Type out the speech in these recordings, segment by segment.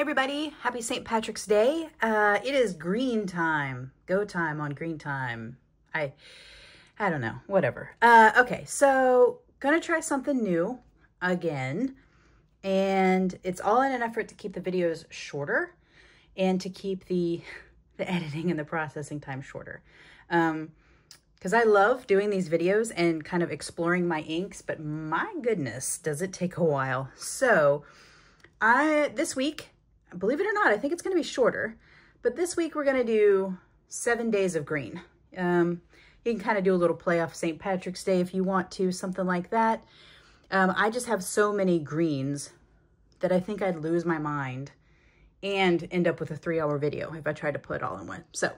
Hey everybody, happy St. Patrick's Day. It is green time. Go time on green time. I don't know, whatever. Okay, so gonna try something new again. And it's all in an effort to keep the videos shorter and to keep the editing and the processing time shorter. Because I love doing these videos and kind of exploring my inks, but my goodness, does it take a while. So this week, believe it or not, I think it's going to be shorter, but this week we're going to do 7 days of green. You can kind of do a little play off St. Patrick's Day if you want to, something like that. I just have so many greens that I think I'd lose my mind and end up with a 3-hour video if I tried to put it all in one. So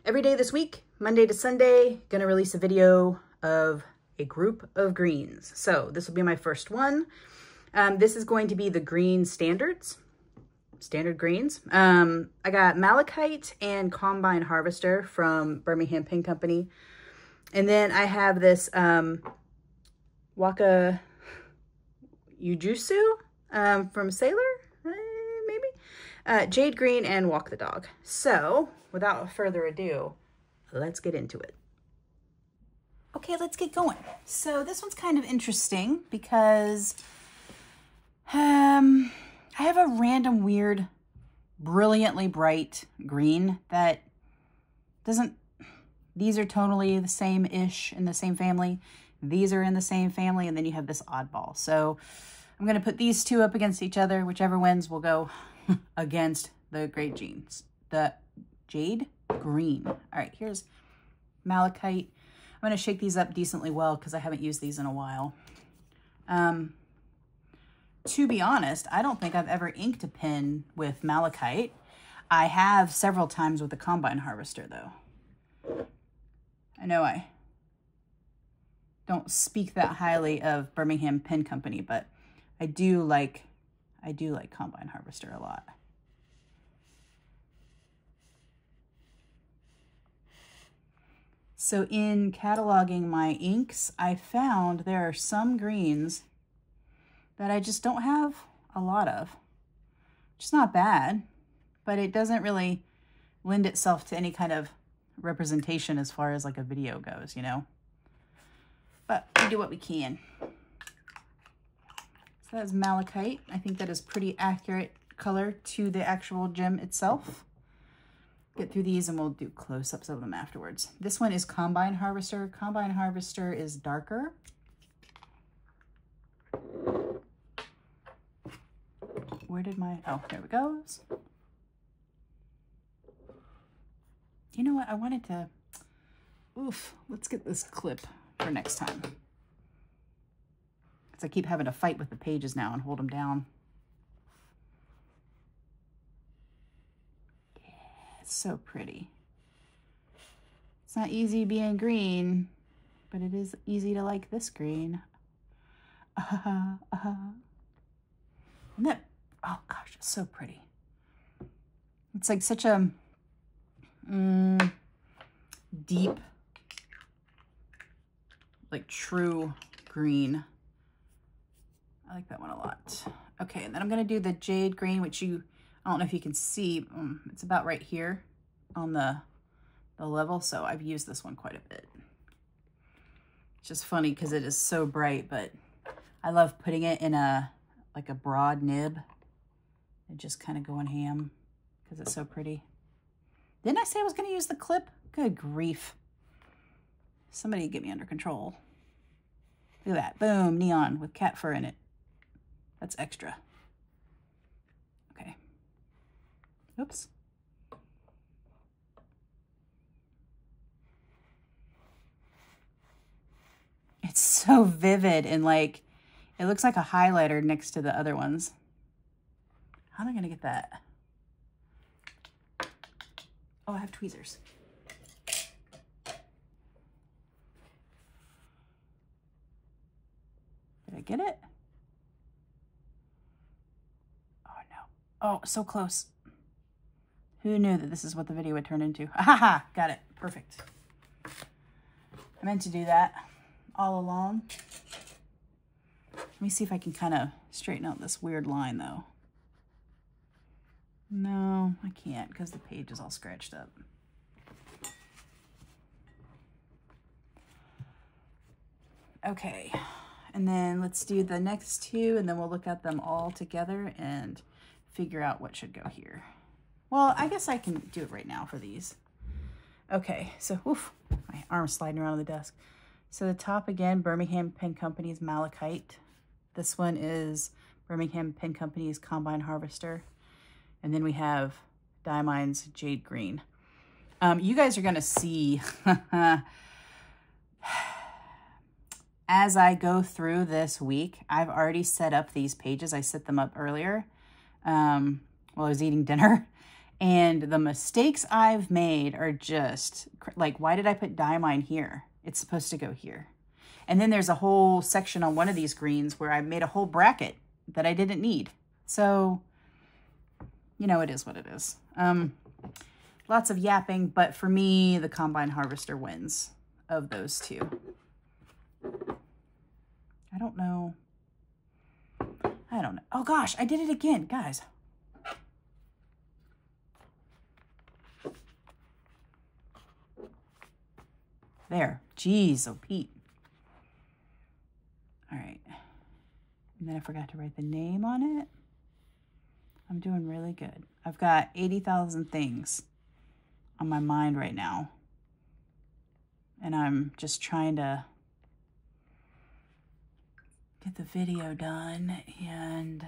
every day this week, Monday to Sunday, going to release a video of a group of greens. So this will be my first one. This is going to be the green standard greens. I got Malachite and Combine Harvester from Birmingham Pen Company. And then I have this Waka-uguisu from Sailor, maybe? Jade Green and Walk the Dog. So without further ado, let's get into it. Okay, let's get going. So this one's kind of interesting because I have a random weird, brilliantly bright green that doesn't, these are totally the same-ish in the same family. These are in the same family, and then you have this oddball. So I'm going to put these two up against each other. Whichever wins will go against the great jeans. The Jade Green. All right, here's Malachite. I'm going to shake these up decently well because I haven't used these in a while. To be honest, I don't think I've ever inked a pen with Malachite. I have several times with the Combine Harvester, though. I know I don't speak that highly of Birmingham Pen Company, but I do like Combine Harvester a lot. So in cataloging my inks, I found there are some greens that I just don't have a lot of. Which is not bad, but it doesn't really lend itself to any kind of representation as far as like a video goes, you know? But we do what we can. So that's Malachite. I think that is pretty accurate color to the actual gem itself. Get through these and we'll do close-ups of them afterwards. This one is Combine Harvester. Combine Harvester is darker. Where did my, oh, there it goes. You know what, I wanted to, let's get this clip for next time. Because I keep having to fight with the pages now and hold them down. Yeah, it's so pretty. It's not easy being green, but it is easy to like this green. Isn't that, oh gosh, it's so pretty. It's like such a deep, like true green. I like that one a lot. Okay, and then I'm gonna do the Jade Green, which I don't know if you can see, it's about right here on the level, so I've used this one quite a bit. It's just funny because it is so bright, but I love putting it in like a broad nib and just kind of going ham because it's so pretty. Didn't I say I was going to use the clip? Good grief. Somebody get me under control. Look at that. Boom, neon with cat fur in it. That's extra. Okay. Oops. It's so vivid and like, it looks like a highlighter next to the other ones. How am I going to get that? Oh, I have tweezers. Did I get it? Oh, no. Oh, so close. Who knew that this is what the video would turn into? Ahaha, got it. Perfect. I meant to do that all along. Let me see if I can kind of straighten out this weird line, though. can't because the page is all scratched up. Okay, and then let's do the next two, and then we'll look at them all together and figure out what should go here. Well, I guess I can do it right now for these. Okay, so oof, my arm's sliding around on the desk. So the top again, Birmingham Pen Company's Malachite. This one is Birmingham Pen Company's Combine Harvester. And then we have Diamine's Jade Green. You guys are gonna see as I go through this week, I've already set up these pages. I set them up earlier while I was eating dinner. And the mistakes I've made are just like, why did I put Diamine here? It's supposed to go here. And then there's a whole section on one of these greens where I made a whole bracket that I didn't need. So, you know, it is what it is. Lots of yapping, but for me, the Combine Harvester wins of those two. I don't know. Oh gosh, I did it again, guys. There. Jeez, oh Pete. All right. And then I forgot to write the name on it. I'm doing really good. I've got 80,000 things on my mind right now. And I'm just trying to get the video done and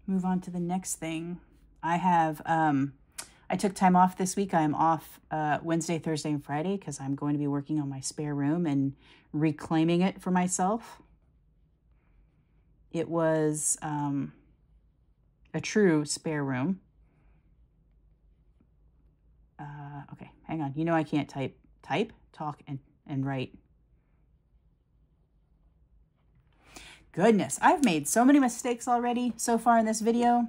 move on to the next thing. I have, I took time off this week. I'm off Wednesday, Thursday, and Friday because I'm going to be working on my spare room and reclaiming it for myself. It was a true spare room. Okay, hang on. You know I can't type, talk, and write. Goodness, I've made so many mistakes already so far in this video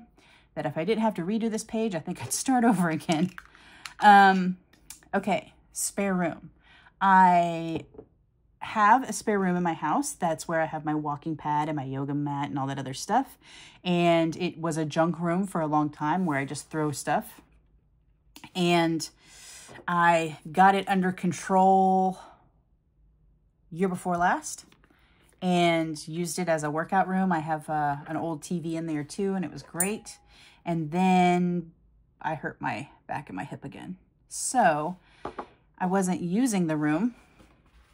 that if I didn't have to redo this page, I think I'd start over again. Okay, spare room. I have a spare room in my house. That's where I have my walking pad and my yoga mat and all that other stuff. And it was a junk room for a long time where I just throw stuff. And I got it under control year before last and used it as a workout room. I have an old TV in there too, and it was great. And then I hurt my back and my hip again. So I wasn't using the room,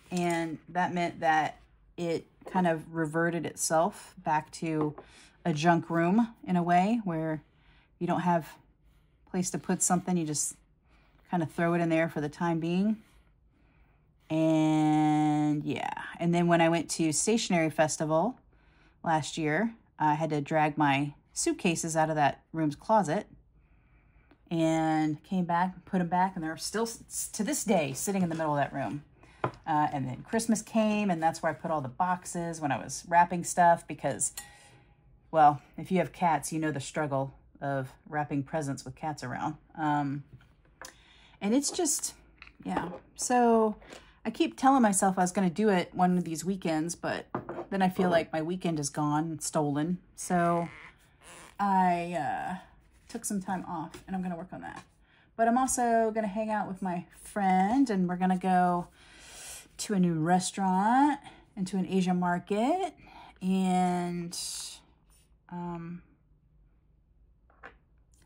and that meant that it kind of reverted itself back to a junk room in a way where you don't have a place to put something. You just kind of throw it in there for the time being. And yeah, and then when I went to Stationery Festival last year, I had to drag my suitcases out of that room's closet and came back, put them back, and they're still to this day sitting in the middle of that room. And then Christmas came, and that's where I put all the boxes when I was wrapping stuff because, well, if you have cats, you know the struggle of wrapping presents with cats around. And it's just, yeah. So I keep telling myself I was going to do it one of these weekends, but then I feel like my weekend is gone and stolen. So I took some time off, and I'm going to work on that. But I'm also going to hang out with my friend, and we're going to go to a new restaurant and to an Asian market. And then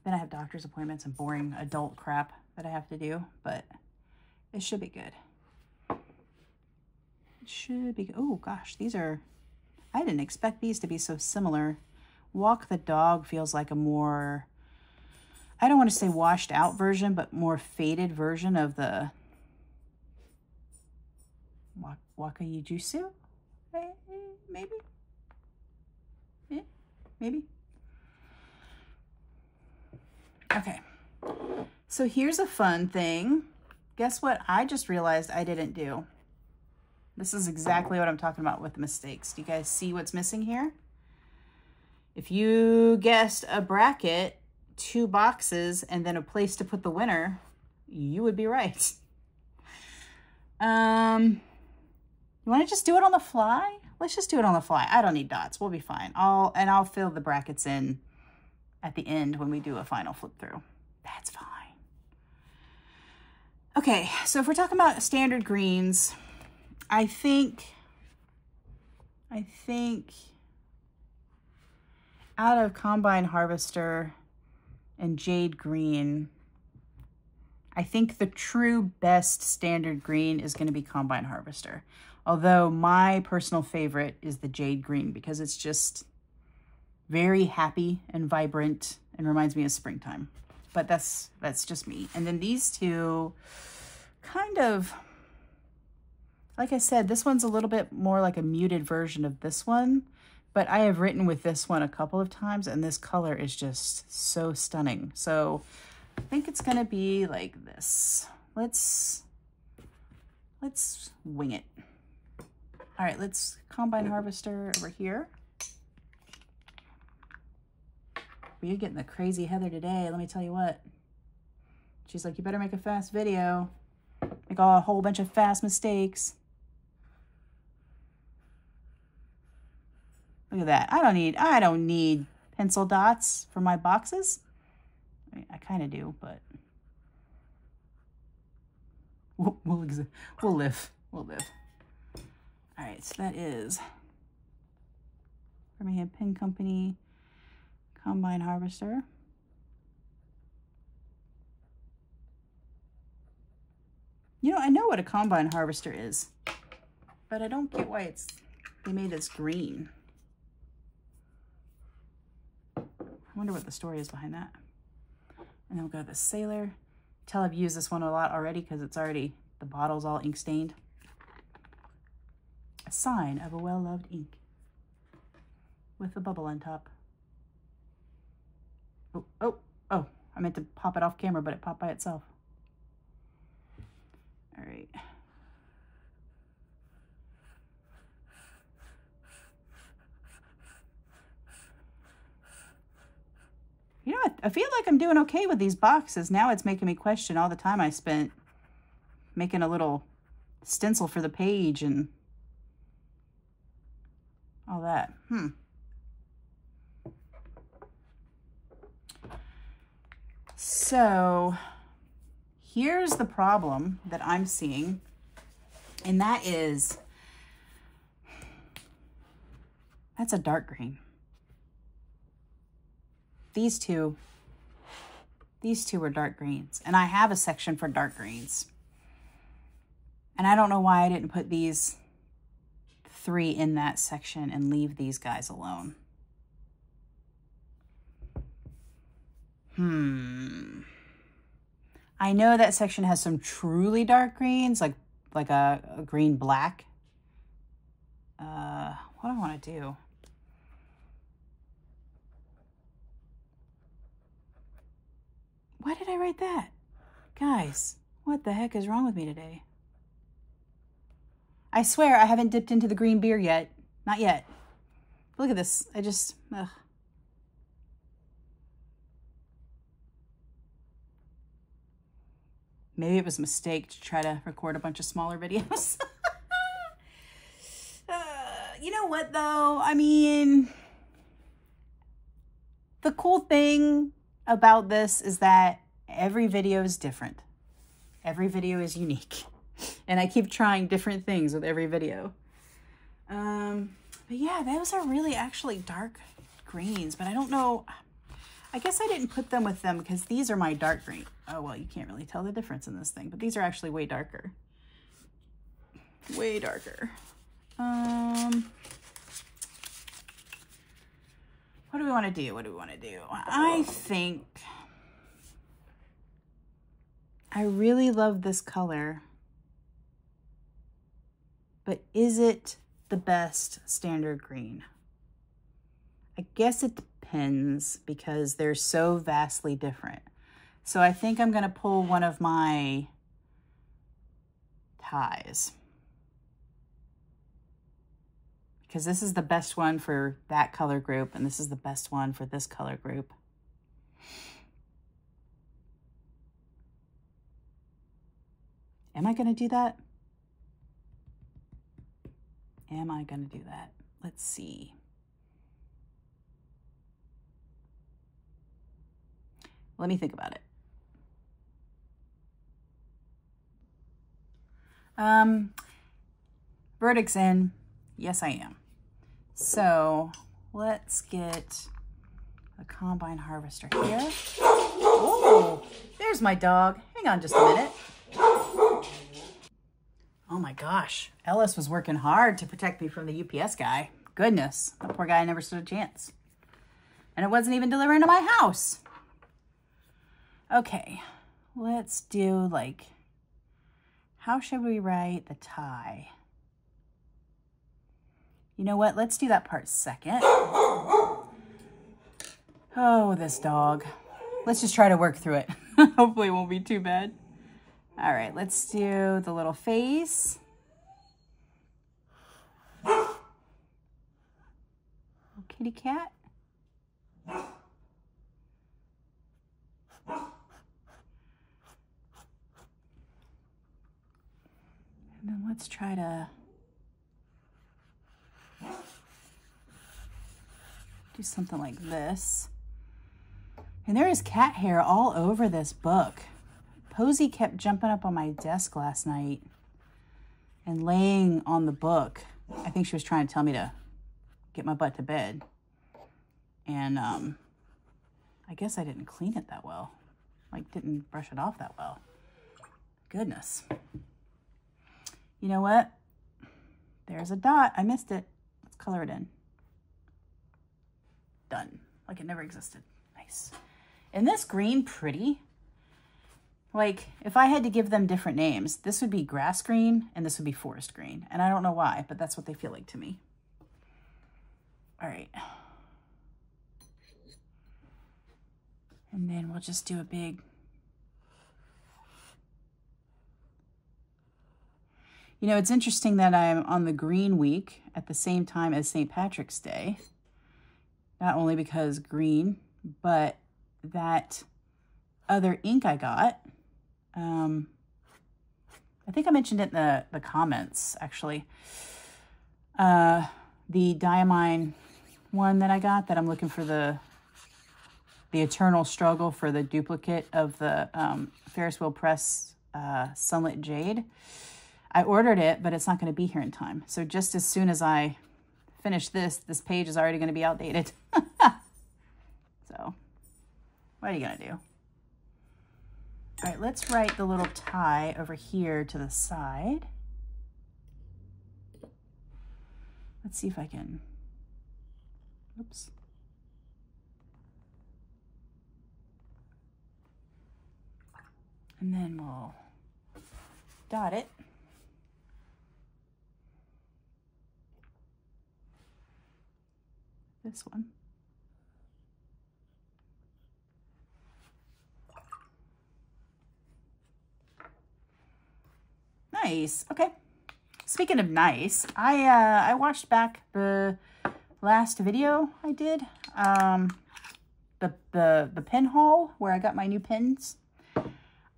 I have doctor's appointments and boring adult crap that I have to do, but it should be good. It should be, oh gosh, these are, I didn't expect these to be so similar. Walk the Dog feels like a more, I don't want to say washed out version, but more faded version of the Waka-uguisu, maybe? Yeah, maybe. Okay, so here's a fun thing. Guess what I just realized I didn't do? This is exactly what I'm talking about with the mistakes. Do you guys see what's missing here? If you guessed a bracket, 2 boxes, and then a place to put the winner, you would be right. You want to just do it on the fly? let's just do it on the fly. I don't need dots. We'll be fine. I'll fill the brackets in at the end when we do a final flip through. That's fine. Okay, so if we're talking about standard greens, I think out of Combine Harvester and Jade Green, I think the true best standard green is going to be Combine Harvester. Although my personal favorite is the Jade Green because it's just very happy and vibrant and reminds me of springtime. But that's just me. And then these two kind of, like I said, this one's a little bit more like a muted version of this one, but I have written with this one a couple of times and this color is just so stunning. So I think it's gonna be like this. Let's wing it. All right, let's Combine Harvester over here. You're getting the crazy Heather today, let me tell you what. She's like, you better make a fast video. Make a whole bunch of fast mistakes. Look at that. I don't need pencil dots for my boxes. I mean, I kind of do, but we'll live. We'll live. All right, so that is Birmingham Pen Company Combine Harvester. You know, I know what a Combine Harvester is, but I don't get why they made this green. I wonder what the story is behind that. And then we'll go to the Sailor. Tell I've used this one a lot already because it's already, the bottle's all ink stained. A sign of a well-loved ink with a bubble on top. Oh, I meant to pop it off camera, but it popped by itself. All right. You know, I feel like I'm doing okay with these boxes. Now it's making me question all the time I spent making a little stencil for the page and all that. So here's the problem that I'm seeing, and that is, that's a dark green. These two are dark greens, and I have a section for dark greens. And I don't know why I didn't put these three in that section and leave these guys alone. I know that section has some truly dark greens, like a green black. What do I want to do? Why did I write that? Guys, what the heck is wrong with me today? I swear I haven't dipped into the green beer yet. Not yet. Look at this. I just, ugh. Maybe it was a mistake to try to record a bunch of smaller videos. You know what, though? I mean, the cool thing about this is that every video is different. Every video is unique. And I keep trying different things with every video. But yeah, those are really actually dark greens, but I don't know. I guess I didn't put them with them because these are my dark green. Oh, well, you can't really tell the difference in this thing, but these are actually way darker. Way darker. What do we want to do? What do we want to do? I think I really love this color, but is it the best standard green? I guess it depends because they're so vastly different. So I think I'm going to pull one of my ties, because this is the best one for that color group, and this is the best one for this color group. Am I going to do that? Am I going to do that? Let's see. Let me think about it. Verdict's in. Yes, I am. So let's get a combine harvester here. Oh, there's my dog. Hang on just a minute. Oh my gosh. Ellis was working hard to protect me from the UPS guy. Goodness, that poor guy never stood a chance. And it wasn't even delivering to my house. Okay, let's do like, how should we write the tie? You know what? Let's do that part second. Oh, this dog. Let's just try to work through it. Hopefully it won't be too bad. All right, let's do the little face. Little kitty cat. And then let's try to do something like this. And there is cat hair all over this book. Posy kept jumping up on my desk last night and laying on the book. I think she was trying to tell me to get my butt to bed. And I guess I didn't clean it that well. Like, didn't brush it off that well. Goodness. You know what? There's a dot. I missed it. Let's color it in. Done. Like it never existed. Nice. Isn't this green pretty? Like, if I had to give them different names, this would be grass green and this would be forest green. And I don't know why, but that's what they feel like to me. All right. And then we'll just do a big... You know, it's interesting that I'm on the green week at the same time as St. Patrick's Day. Not only because green, but that other ink I got. I think I mentioned it in the comments, actually. The Diamine one that I got, that I'm looking for the eternal struggle for the duplicate of the Ferris Wheel Press Sunlit Jade. I ordered it, but it's not going to be here in time. So just as soon as I finish this page is already going to be outdated. So, what are you going to do? All right, let's write the little tie over here to the side. Let's see if I can, oops. And then we'll dot it. This one. Nice. Okay. Speaking of nice, I watched back the last video I did, the pen haul where I got my new pens.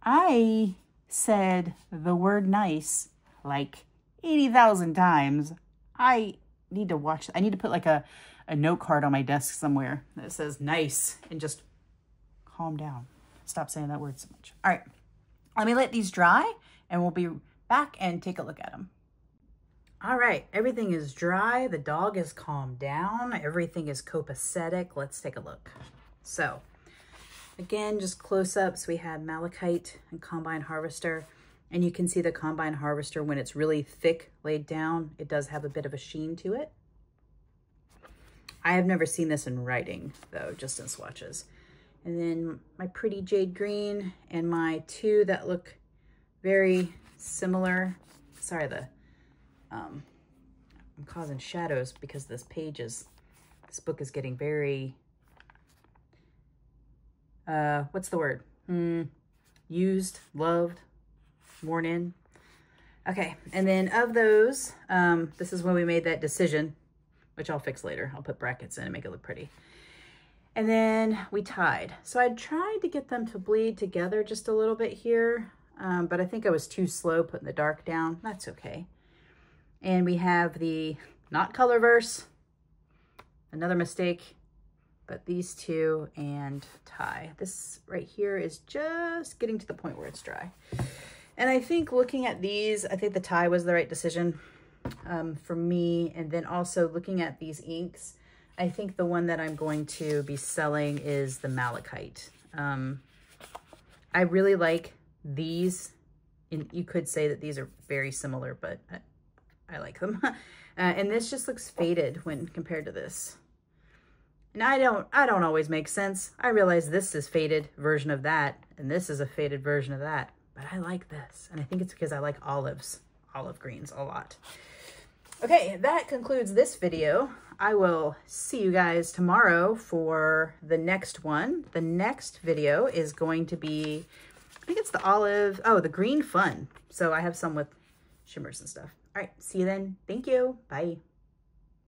I said the word nice like 80,000 times. I need to watch. I need to put like a note card on my desk somewhere that says nice and just calm down. Stop saying that word so much. All right, let me let these dry and we'll be back and take a look at them. All right, everything is dry. The dog is calmed down. Everything is copacetic. Let's take a look. So again, just close-ups. We have Malachite and Combine Harvester. And you can see the Combine Harvester, when it's really thick laid down, it does have a bit of a sheen to it. I have never seen this in writing, though, just in swatches. And then my pretty Jade Green and my two that look very similar. Sorry, I'm causing shadows because this book is getting very, what's the word? Used, loved, worn in. Okay, and then of those, this is when we made that decision, which I'll fix later. I'll put brackets in and make it look pretty. And then we tied. So I tried to get them to bleed together just a little bit here, but I think I was too slow putting the dark down. That's okay. And we have the, not Colorverse, another mistake, but these two and tie. This right here is just getting to the point where it's dry. And I think looking at these, I think the tie was the right decision for me. And then also looking at these inks, I think the one that I'm going to be selling is the Malachite. I really like these. And you could say that these are very similar, but I like them. And this just looks faded when compared to this. And I don't always make sense. I realize this is faded version of that, and this is a faded version of that, but I like this. And I think it's because I like olive greens a lot. Okay, that concludes this video. I will see you guys tomorrow for the next one. The next video is going to be, I think it's the green fun. So I have some with shimmers and stuff. All right, see you then. Thank you. Bye.